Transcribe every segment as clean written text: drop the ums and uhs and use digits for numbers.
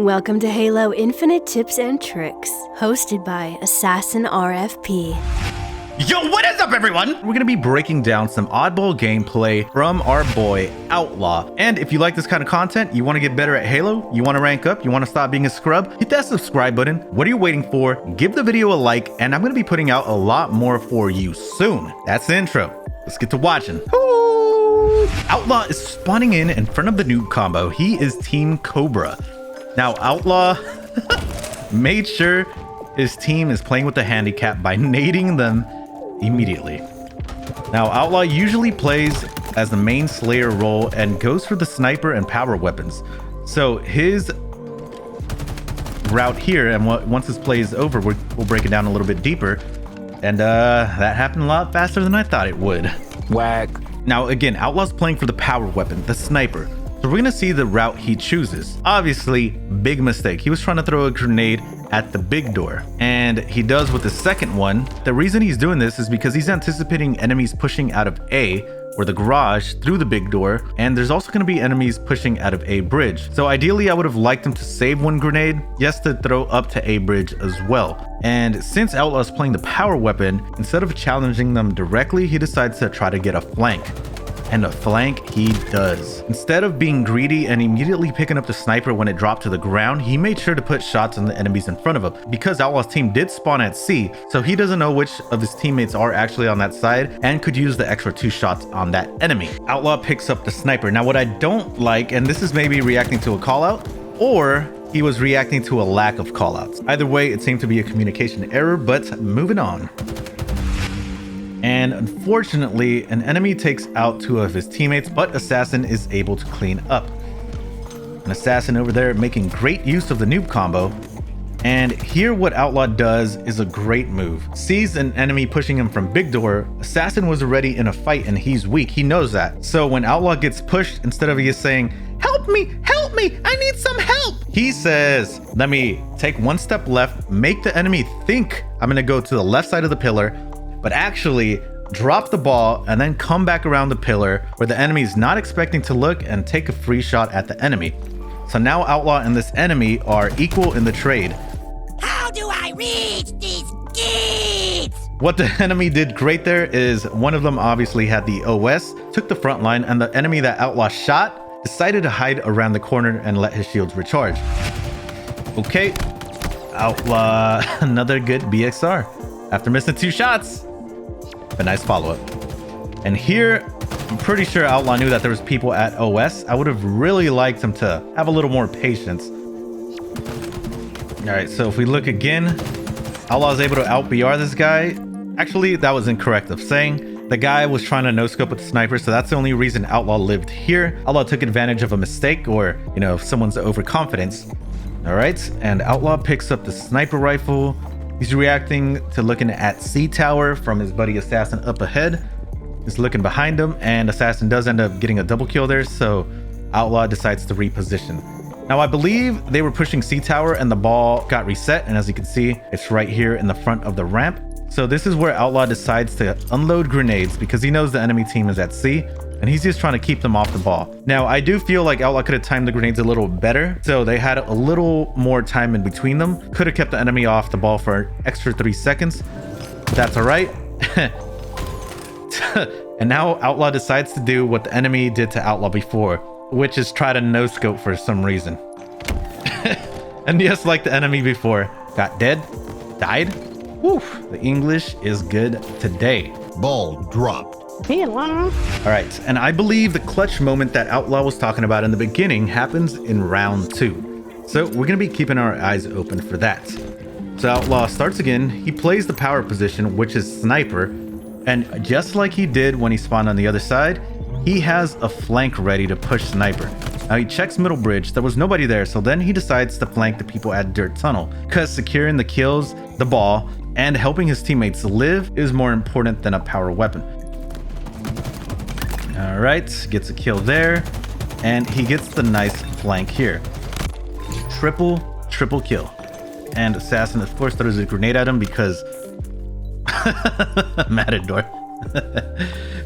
Welcome to Halo Infinite Tips and Tricks, hosted by Assassin RFP. Yo, what is up, everyone? We're gonna be breaking down some oddball gameplay from our boy Outlaw. And if you like this kind of content, you want to get better at Halo, you want to rank up, you want to stop being a scrub, hit that subscribe button. What are you waiting for? Give the video a like, and I'm gonna be putting out a lot more for you soon. That's the intro. Let's get to watching. Ooh. Outlaw is spawning in front of the noob combo. He is Team Cobra. Now, Outlaw made sure his team is playing with the handicap by nading them immediately. Now, Outlaw usually plays as the main Slayer role and goes for the sniper and power weapons. So his route here, and once this play is over, we'll break it down a little bit deeper. And that happened a lot faster than I thought it would. Whack. Now, again, Outlaw's playing for the power weapon, the sniper. So we're gonna see the route he chooses. Obviously, big mistake. He was trying to throw a grenade at the big door, and he does with the second one. The reason he's doing this is because he's anticipating enemies pushing out of A, or the garage, through the big door, and there's also going to be enemies pushing out of A bridge. So ideally, I would have liked him to save one grenade, yes, to throw up to A bridge as well. And since Outlaw's playing the power weapon, instead of challenging them directly, he decides to try to get a flank. And a flank he does. Instead of being greedy and immediately picking up the sniper when it dropped to the ground, he made sure to put shots on the enemies in front of him. Because Outlaw's team did spawn at C, so he doesn't know which of his teammates are actually on that side and could use the extra 2 shots on that enemy. Outlaw picks up the sniper. Now, what I don't like, and this is maybe reacting to a call out, or he was reacting to a lack of call outs. Either way, it seemed to be a communication error, but moving on. And unfortunately, an enemy takes out 2 of his teammates, but Assassin is able to clean up. An Assassin over there making great use of the noob combo. And here what Outlaw does is a great move. Sees an enemy pushing him from big door. Assassin was already in a fight and he's weak. He knows that. So when Outlaw gets pushed, instead of he saying, help me, I need some help, he says, let me take 1 step left, make the enemy think I'm gonna go to the left side of the pillar, but actually drop the ball and then come back around the pillar where the enemy is not expecting to look and take a free shot at the enemy. So now Outlaw and this enemy are equal in the trade. How do I reach these gates? What the enemy did great there is one of them obviously had the OS, took the front line, and the enemy that Outlaw shot decided to hide around the corner and let his shields recharge. Okay, Outlaw, another good BXR. After missing 2 shots, a nice follow-up. And here, I'm pretty sure Outlaw knew that there was people at OS. I would have really liked him to have a little more patience. All right, so if we look again, Outlaw is able to out-BR this guy. Actually, that was incorrect of saying. The guy was trying to no-scope with the sniper, so that's the only reason Outlaw lived here. Outlaw took advantage of a mistake or, someone's overconfidence. All right, and Outlaw picks up the sniper rifle. He's reacting to looking at C tower from his buddy Assassin up ahead. He's looking behind him, and Assassin does end up getting a double kill there, so Outlaw decides to reposition. Now, I believe they were pushing C tower and the ball got reset, and as you can see, it's right here in the front of the ramp. So this is where Outlaw decides to unload grenades because he knows the enemy team is at C, and he's just trying to keep them off the ball. Now, I do feel like Outlaw could have timed the grenades a little better, so they had a little more time in between them. Could have kept the enemy off the ball for an extra 3 seconds. That's all right. And now Outlaw decides to do what the enemy did to Outlaw before, which is try to no-scope for some reason. And just like the enemy before, got dead, died. Whew, the English is good today. Ball dropped. All right, and I believe the clutch moment that Outlaw was talking about in the beginning happens in round 2. So we're gonna be keeping our eyes open for that. So Outlaw starts again. He plays the power position, which is sniper. And just like he did when he spawned on the other side, he has a flank ready to push sniper. Now he checks middle bridge. There was nobody there, so then he decides to flank the people at dirt tunnel, because securing the kills, the ball, and helping his teammates live is more important than a power weapon. All right, gets a kill there, and he gets the nice flank here. Triple kill. And Assassin, of course, throws a grenade at him because Matador.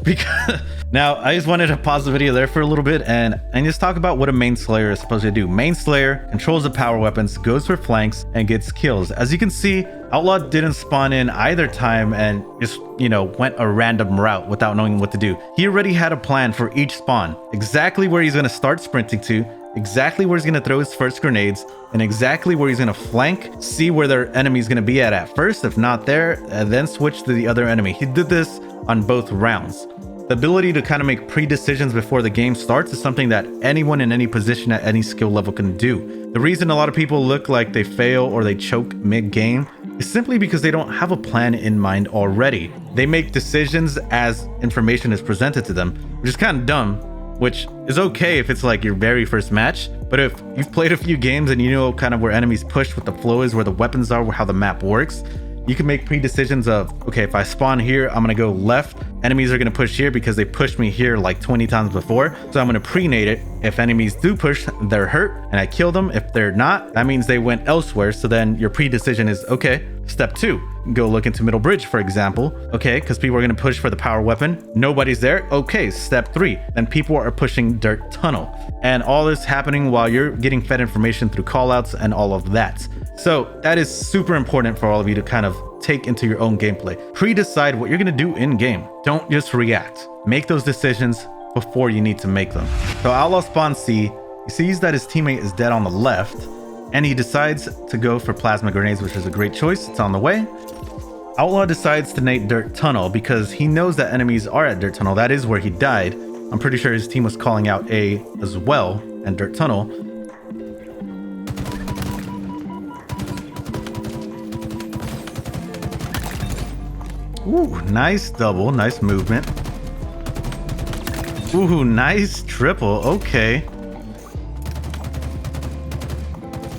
Because now I just wanted to pause the video there for a little bit and just talk about what a main slayer is supposed to do. Main slayer controls the power weapons, goes for flanks, and gets kills. As you can see, Outlaw didn't spawn in either time and just, went a random route without knowing what to do. He already had a plan for each spawn, exactly where he's going to start sprinting to, exactly where he's going to throw his first grenades, and exactly where he's going to flank, see where their enemy's going to be at first. If not there, then switch to the other enemy. He did this on both rounds. The ability to kind of make pre-decisions before the game starts is something that anyone in any position at any skill level can do. The reason a lot of people look like they fail or they choke mid-game is simply because they don't have a plan in mind already. They make decisions as information is presented to them, which is kind of dumb, which is okay if it's like your very first match. But if you've played a few games and you know kind of where enemies push, what the flow is, where the weapons are, how the map works, you can make pre-decisions of, okay, if I spawn here, I'm gonna go left. Enemies are gonna push here because they pushed me here like 20 times before. So I'm gonna pre-nade it. If enemies do push, they're hurt and I kill them. If they're not, that means they went elsewhere. So then your pre-decision is, okay, step 2, go look into middle bridge, for example. Okay, because people are gonna push for the power weapon. Nobody's there. Okay, step 3, then people are pushing dirt tunnel. And all this happening while you're getting fed information through callouts and all of that. So that is super important for all of you to kind of take into your own gameplay. Pre-decide what you're going to do in game. Don't just react. Make those decisions before you need to make them. So Outlaw spawns C. He sees that his teammate is dead on the left, and he decides to go for plasma grenades, which is a great choice. It's on the way. Outlaw decides to nade dirt tunnel because he knows that enemies are at dirt tunnel. That is where he died. I'm pretty sure his team was calling out A as well, and dirt tunnel. Ooh, nice double, nice movement. Ooh, nice triple, okay.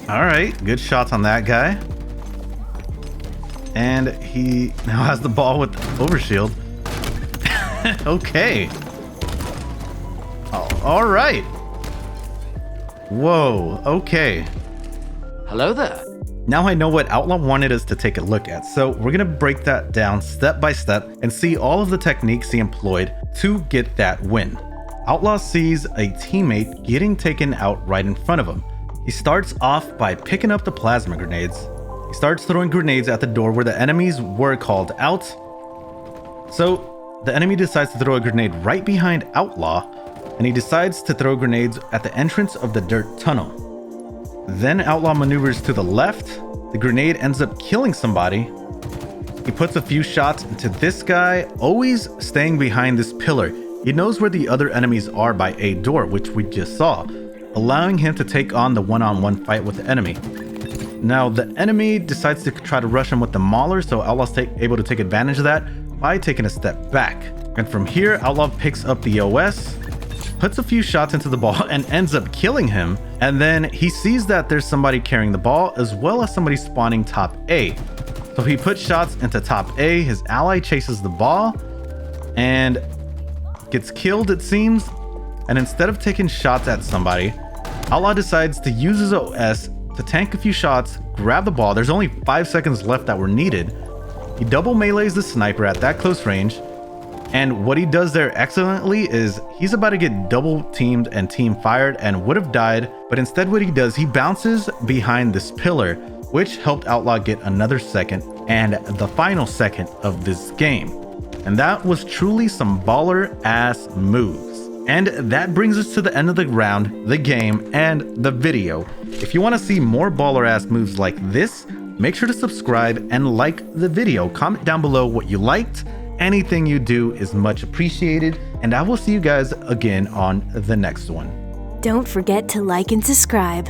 All right, good shots on that guy. And he now has the ball with overshield. Okay. Oh, all right. Whoa, okay. Hello there. Now I know what Outlaw wanted us to take a look at, so we're gonna break that down step by step and see all of the techniques he employed to get that win. Outlaw sees a teammate getting taken out right in front of him. He starts off by picking up the plasma grenades. He starts throwing grenades at the door where the enemies were called out. So the enemy decides to throw a grenade right behind Outlaw, and he decides to throw grenades at the entrance of the dirt tunnel. Then Outlaw maneuvers to the left. The grenade ends up killing somebody. He puts a few shots into this guy, always staying behind this pillar. He knows where the other enemies are by a door, which we just saw, allowing him to take on the one-on-one fight with the enemy. Now, the enemy decides to try to rush him with the Mauler, so Outlaw's able to take advantage of that by taking a step back. And from here, Outlaw picks up the OS, puts a few shots into the ball, and ends up killing him. And then he sees that there's somebody carrying the ball as well as somebody spawning top A. So he puts shots into top A, his ally chases the ball and gets killed, it seems. And instead of taking shots at somebody, Outlaw decides to use his OS to tank a few shots, grab the ball. There's only 5 seconds left that were needed. He double melees the sniper at that close range. And what he does there excellently is he's about to get double teamed and team fired and would have died, but instead what he does, he bounces behind this pillar, which helped Outlaw get another second and the final second of this game. And that was truly some baller ass moves. And that brings us to the end of the round, the game, and the video. If you want to see more baller ass moves like this, make sure to subscribe and like the video. Comment down below what you liked. Anything you do is much appreciated, and I will see you guys again on the next one. Don't forget to like and subscribe.